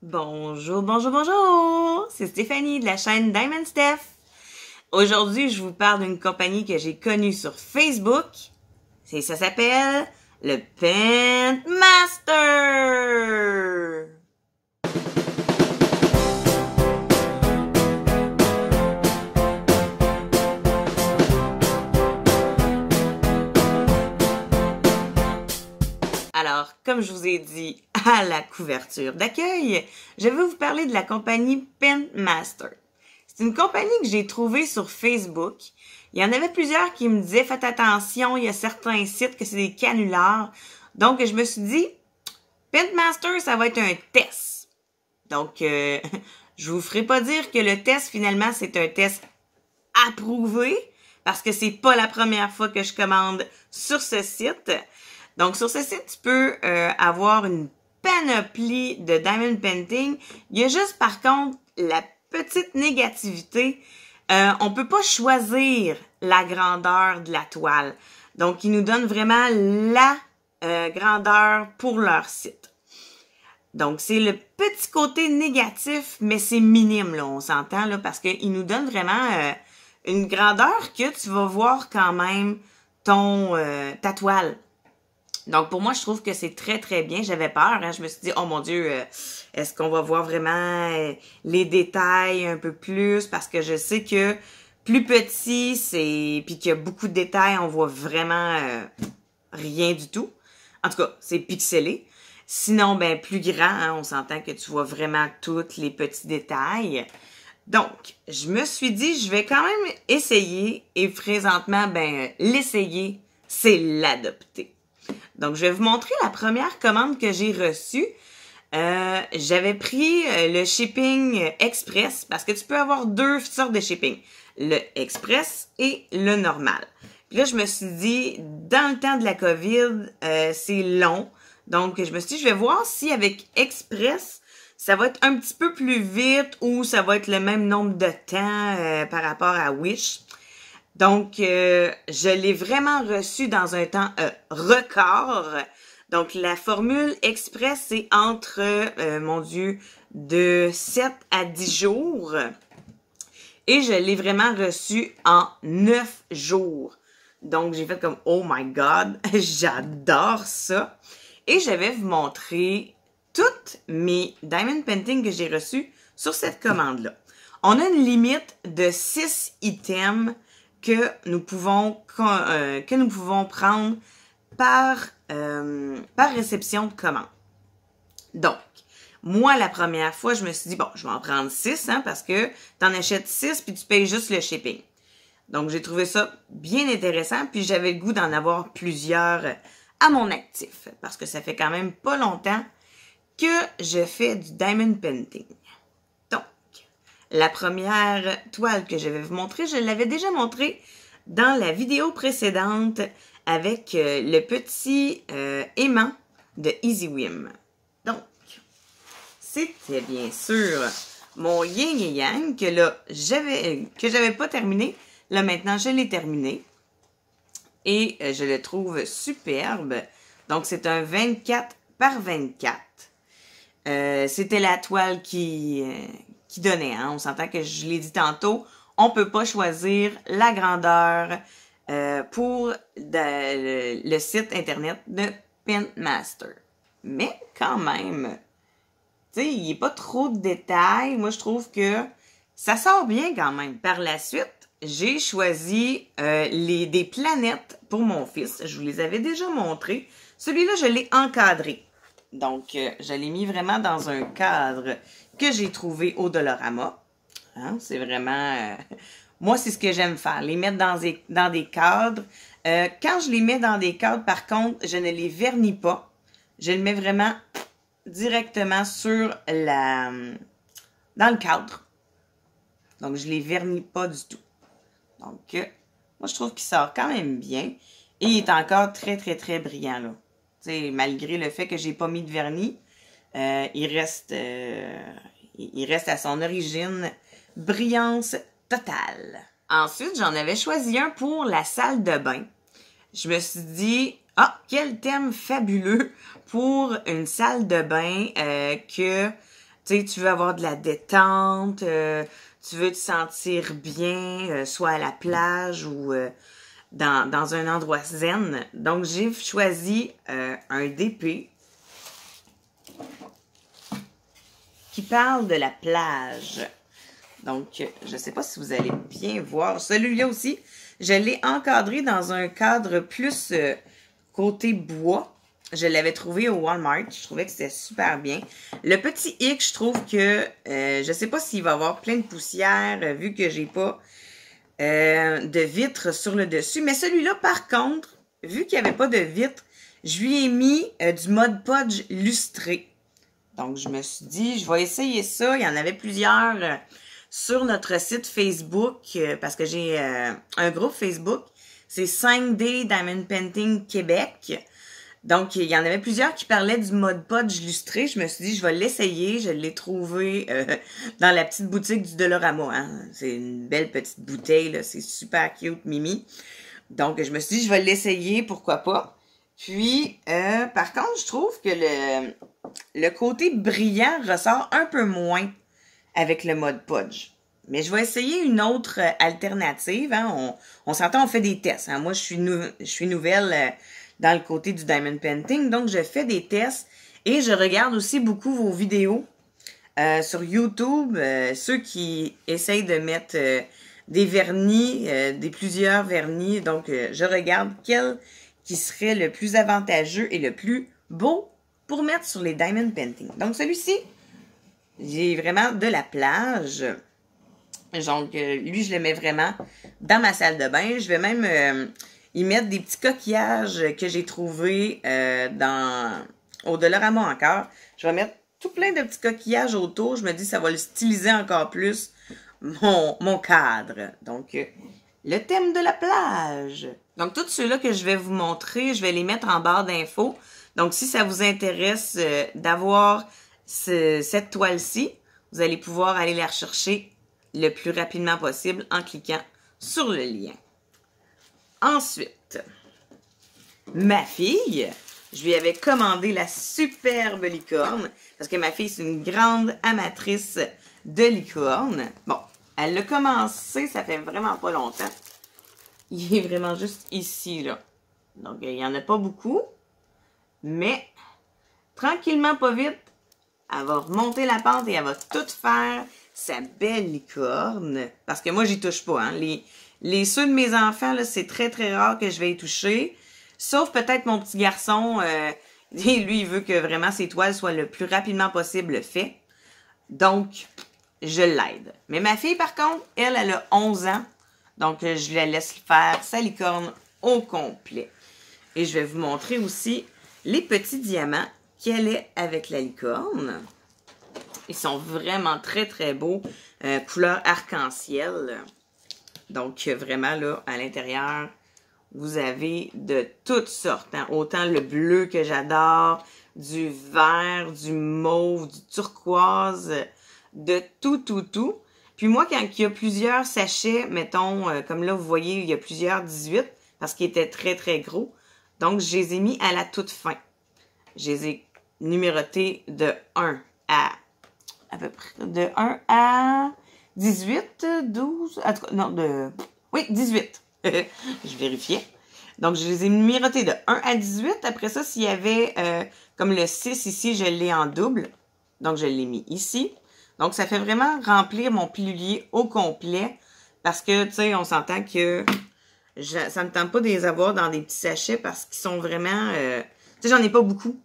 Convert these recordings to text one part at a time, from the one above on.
Bonjour, bonjour, bonjour! C'est Stéphanie de la chaîne Diamond Steph. Aujourd'hui, je vous parle d'une compagnie que j'ai connue sur Facebook. Ça s'appelle le Pen Master! Alors, comme je vous ai dit à la couverture d'accueil, je vais vous parler de la compagnie Pen Master. C'est une compagnie que j'ai trouvée sur Facebook. Il y en avait plusieurs qui me disaient « Faites attention, il y a certains sites que c'est des canulars. » Donc, je me suis dit « Pen Master, ça va être un test. » Donc, je vous ferai pas dire que le test, finalement, c'est un test approuvé parce que c'est pas la première fois que je commande sur ce site. Donc, sur ce site, tu peux avoir une panoplie de diamond painting. Il y a juste, par contre, la petite négativité. On peut pas choisir la grandeur de la toile. Donc, ils nous donnent vraiment la grandeur pour leur site. Donc, c'est le petit côté négatif, mais c'est minime, là, on s'entend, là, parce qu'ils nous donnent vraiment une grandeur que tu vas voir quand même ta toile. Donc, pour moi, je trouve que c'est très, très bien. J'avais peur, hein. Je me suis dit, oh mon Dieu, est-ce qu'on va voir vraiment les détails un peu plus? Parce que je sais que plus petit, puis qu'il y a beaucoup de détails, on voit vraiment rien du tout. En tout cas, c'est pixelé. Sinon, ben plus grand, hein, on s'entend que tu vois vraiment tous les petits détails. Donc, je me suis dit, je vais quand même essayer. Et présentement, ben l'essayer, c'est l'adopter. Donc, je vais vous montrer la première commande que j'ai reçue. J'avais pris le shipping express parce que tu peux avoir deux sortes de shipping. Le express et le normal. Puis là, je me suis dit, dans le temps de la COVID, c'est long. Donc, je me suis dit, je vais voir si avec express, ça va être un petit peu plus vite ou ça va être le même nombre de temps par rapport à Wish. Donc, je l'ai vraiment reçu dans un temps record. Donc, la formule express, c'est entre, mon Dieu, de 7 à 10 jours. Et je l'ai vraiment reçu en 9 jours. Donc, j'ai fait comme, oh my God, j'adore ça. Et je vais vous montrer toutes mes diamond paintings que j'ai reçus sur cette commande-là. On a une limite de 6 items que nous pouvons prendre par réception de commande. Donc, moi, la première fois, je me suis dit, bon, je vais en prendre 6, hein, parce que tu en achètes 6 puis tu payes juste le shipping. Donc, j'ai trouvé ça bien intéressant, puis j'avais le goût d'en avoir plusieurs à mon actif, parce que ça fait quand même pas longtemps que je fais du diamond painting. La première toile que je vais vous montrer, je l'avais déjà montrée dans la vidéo précédente avec le petit aimant de Easy Whim. Donc, c'était bien sûr mon yin et yang que j'avais pas terminé. Là, maintenant, je l'ai terminé. Et je le trouve superbe. Donc, c'est un 24 par 24. C'était la toile qui donnait. Hein? On s'entend que je l'ai dit tantôt, on peut pas choisir la grandeur pour le site internet de Pen Master. Mais quand même, tu sais, il n'y a pas trop de détails. Moi, je trouve que ça sort bien quand même. Par la suite, j'ai choisi des planètes pour mon fils. Je vous les avais déjà montrées. Celui-là, je l'ai encadré. Donc, je l'ai mis vraiment dans un cadre que j'ai trouvé au Dollarama. Hein? C'est vraiment... moi, c'est ce que j'aime faire, les mettre dans des cadres. Quand je les mets dans des cadres, par contre, je ne les vernis pas. Je le mets vraiment directement dans le cadre. Donc, je les vernis pas du tout. Donc, moi, je trouve qu'il sort quand même bien. Et il est encore très, très, très brillant, là. Tu sais, malgré le fait que j'ai pas mis de vernis, il reste à son origine, brillance totale. Ensuite, j'en avais choisi un pour la salle de bain. Je me suis dit, ah, quel thème fabuleux pour une salle de bain que Tu sais, tu veux avoir de la détente, tu veux te sentir bien, soit à la plage ou dans un endroit zen. Donc, j'ai choisi un DP qui parle de la plage. Donc, je ne sais pas si vous allez bien voir. Celui-là aussi, je l'ai encadré dans un cadre plus côté bois. Je l'avais trouvé au Walmart. Je trouvais que c'était super bien. Le petit hic, je trouve que je ne sais pas s'il va avoir plein de poussière vu que j'ai pas de vitre sur le dessus. Mais celui-là, par contre, vu qu'il n'y avait pas de vitre, je lui ai mis du Mod Podge lustré. Donc, je me suis dit, je vais essayer ça. Il y en avait plusieurs sur notre site Facebook parce que j'ai un groupe Facebook. C'est 5D Diamond Painting Québec. Donc, il y en avait plusieurs qui parlaient du Mod Podge lustré. Je me suis dit, je vais l'essayer. Je l'ai trouvé dans la petite boutique du Dollarama. Hein? C'est une belle petite bouteille, là. C'est super cute, Mimi. Donc, je me suis dit, je vais l'essayer, pourquoi pas. Puis, par contre, je trouve que le côté brillant ressort un peu moins avec le Mod Podge. Mais je vais essayer une autre alternative. Hein? On s'entend, on fait des tests. Hein? Moi, je suis nouvelle dans le côté du Diamond Painting. Donc, je fais des tests et je regarde aussi beaucoup vos vidéos sur YouTube. Ceux qui essayent de mettre des vernis, plusieurs vernis. Donc, je regarde quel qui serait le plus avantageux et le plus beau pour mettre sur les Diamond Painting. Donc, celui-ci, j'ai vraiment de la plage. Donc, lui, je le mets vraiment dans ma salle de bain. Je vais même y mettre des petits coquillages que j'ai trouvés au Dollarama encore. Je vais mettre tout plein de petits coquillages autour. Je me dis que ça va le styliser encore plus mon cadre. Donc, le thème de la plage. Donc, tous ceux-là que je vais vous montrer, je vais les mettre en barre d'infos. Donc, si ça vous intéresse d'avoir cette toile-ci, vous allez pouvoir aller la rechercher le plus rapidement possible en cliquant sur le lien. Ensuite, ma fille, je lui avais commandé la superbe licorne parce que ma fille, c'est une grande amatrice de licorne. Bon, elle l'a commencé, ça fait vraiment pas longtemps. Il est vraiment juste ici, là. Donc, il n'y en a pas beaucoup. Mais, tranquillement, pas vite, elle va remonter la pente et elle va tout faire sa belle licorne. Parce que moi, j'y touche pas. Hein. Ceux de mes enfants, là, c'est très, très rare que je vais y toucher. Sauf peut-être mon petit garçon. Lui, il veut que vraiment ses toiles soient le plus rapidement possible faites. Donc, je l'aide. Mais ma fille, par contre, elle a 11 ans. Donc, je la laisse faire sa licorne au complet. Et je vais vous montrer aussi les petits diamants qu'elle est avec la licorne. Ils sont vraiment très, très beaux. Couleur arc-en-ciel. Donc, vraiment, là, à l'intérieur, vous avez de toutes sortes. Hein? Autant le bleu que j'adore, du vert, du mauve, du turquoise, de tout, tout, tout. Puis moi, quand il y a plusieurs sachets, mettons, comme là, vous voyez, il y a plusieurs 18, parce qu'ils étaient très, très gros. Donc, je les ai mis à la toute fin. Je les ai numérotés de 1 à peu près, de 1 à 18, 12, en tout cas, non, oui, 18. Je vérifiais. Donc, je les ai numérotés de 1 à 18. Après ça, s'il y avait, comme le 6 ici, je l'ai en double. Donc, je l'ai mis ici. Donc, ça fait vraiment remplir mon pilulier au complet. Parce que, tu sais, on s'entend que ça ne me tente pas de les avoir dans des petits sachets parce qu'ils sont vraiment... tu sais, j'en ai pas beaucoup.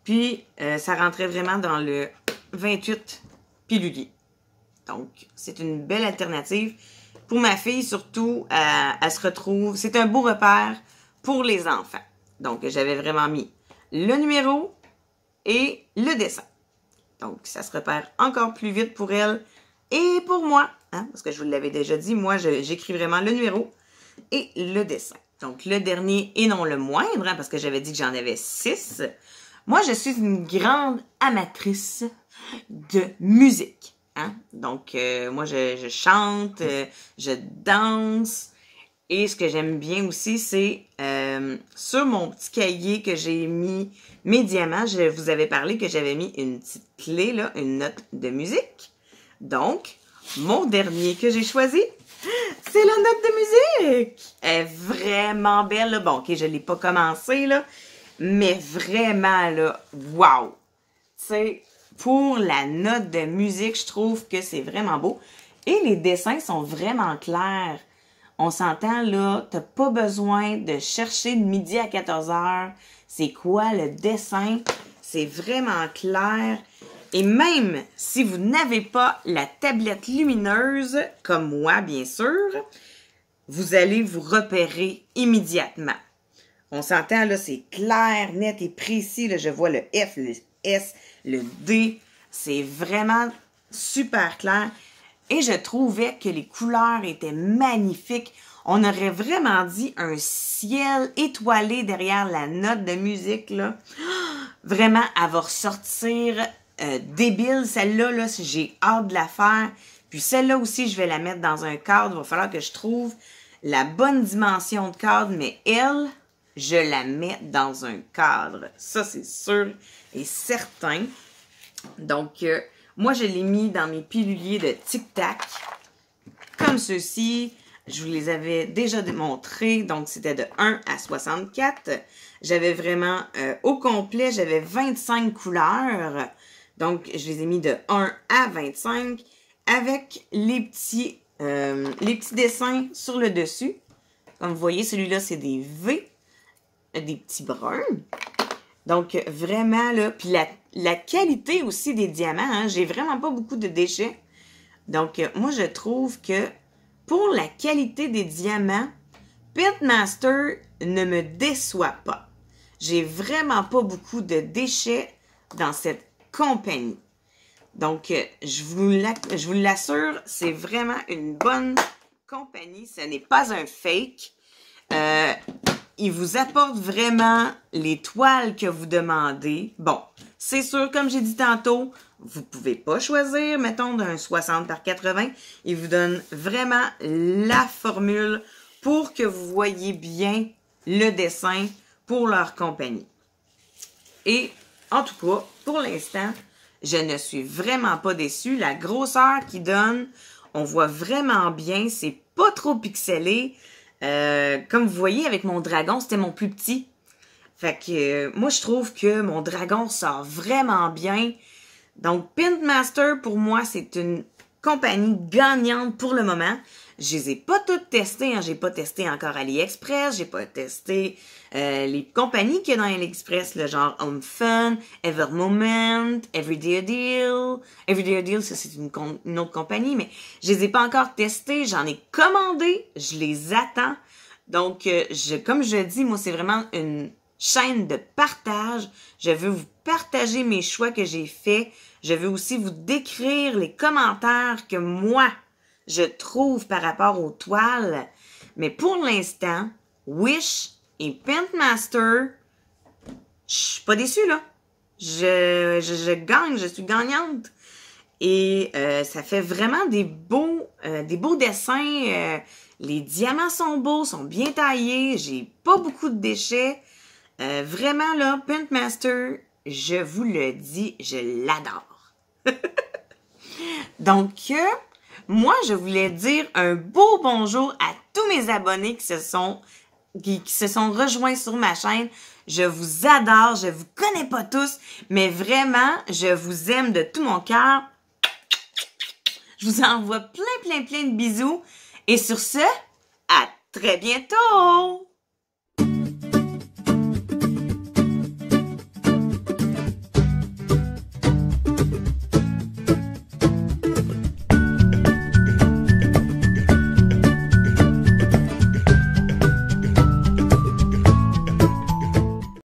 Puis, ça rentrait vraiment dans le 28 pilulier. Donc, c'est une belle alternative. Pour ma fille, surtout, elle se retrouve... C'est un beau repère pour les enfants. Donc, j'avais vraiment mis le numéro et le dessin. Donc, ça se repère encore plus vite pour elle et pour moi. Hein, parce que je vous l'avais déjà dit, moi, j'écris vraiment le numéro et le dessin. Donc, le dernier et non le moindre, hein, parce que j'avais dit que j'en avais 6. Moi, je suis une grande amatrice de musique. Hein? Donc, moi, je chante, je danse Et ce que j'aime bien aussi, c'est sur mon petit cahier que j'ai mis mes diamants, je vous avais parlé que j'avais mis une petite clé, là, une note de musique. Donc, mon dernier que j'ai choisi, c'est la note de musique! Elle est vraiment belle, là. Bon, ok, je l'ai pas commencé, là, mais vraiment, là, wow! Tu sais, pour la note de musique, je trouve que c'est vraiment beau. Et les dessins sont vraiment clairs. On s'entend, là, t'as pas besoin de chercher de midi à 14h. C'est quoi le dessin? C'est vraiment clair. Et même si vous n'avez pas la tablette lumineuse, comme moi, bien sûr, vous allez vous repérer immédiatement. On s'entend, là, c'est clair, net et précis. Là, je vois le F, le S, le D. C'est vraiment super clair. Et je trouvais que les couleurs étaient magnifiques. On aurait vraiment dit un ciel étoilé derrière la note de musique, là. Vraiment, elle va ressortir débile. Celle-là, là, j'ai hâte de la faire. Puis celle-là aussi, je vais la mettre dans un cadre. Il va falloir que je trouve la bonne dimension de cadre. Mais elle, je la mets dans un cadre. Ça, c'est sûr et certain. Donc, moi, je l'ai mis dans mes piluliers de Tic Tac, comme ceci. Je vous les avais déjà démontrés, donc c'était de 1 à 64. J'avais vraiment, au complet, j'avais 25 couleurs. Donc, je les ai mis de 1 à 25 avec les petits dessins sur le dessus. Comme vous voyez, celui-là, c'est des V, des petits bruns. Donc, vraiment, là, puis la qualité aussi des diamants, hein, j'ai vraiment pas beaucoup de déchets. Donc, moi, je trouve que pour la qualité des diamants, Pentmaster ne me déçoit pas. J'ai vraiment pas beaucoup de déchets dans cette compagnie. Donc, je vous l'assure, c'est vraiment une bonne compagnie. Ce n'est pas un fake. Il vous apporte vraiment les toiles que vous demandez. Bon, c'est sûr, comme j'ai dit tantôt, vous pouvez pas choisir, mettons, d'un 60 par 80. Il vous donne vraiment la formule pour que vous voyez bien le dessin pour leur compagnie. Et, en tout cas, pour l'instant, je ne suis vraiment pas déçue. La grosseur qu'il donne, on voit vraiment bien. C'est pas trop pixelé. Comme vous voyez, avec mon dragon, c'était mon plus petit. Fait que moi, je trouve que mon dragon sort vraiment bien. Donc, Pentmaster, pour moi, c'est une compagnie gagnante pour le moment. Je les ai pas toutes testées. Hein. J'ai pas testé encore AliExpress. J'ai pas testé les compagnies qu'il y a dans AliExpress, le genre Home Fun, Evermoment, Everyday a Deal. Everyday a Deal, ça, c'est une autre compagnie, mais je les ai pas encore testées. J'en ai commandé. Je les attends. Donc, comme je dis, moi, c'est vraiment une chaîne de partage. Je veux vous partager mes choix que j'ai faits. Je veux aussi vous décrire les commentaires que moi, je trouve par rapport aux toiles. Mais pour l'instant, Wish et Pentmaster, je suis pas déçue, là. Je gagne, je suis gagnante. Et ça fait vraiment des beaux dessins. Les diamants sont beaux, sont bien taillés. J'ai pas beaucoup de déchets. Vraiment, là, Pentmaster, je vous le dis, je l'adore. Donc, moi, je voulais dire un beau bonjour à tous mes abonnés qui se sont rejoints sur ma chaîne. Je vous adore, je vous connais pas tous, mais vraiment, je vous aime de tout mon cœur. Je vous envoie plein de bisous. Et sur ce, à très bientôt!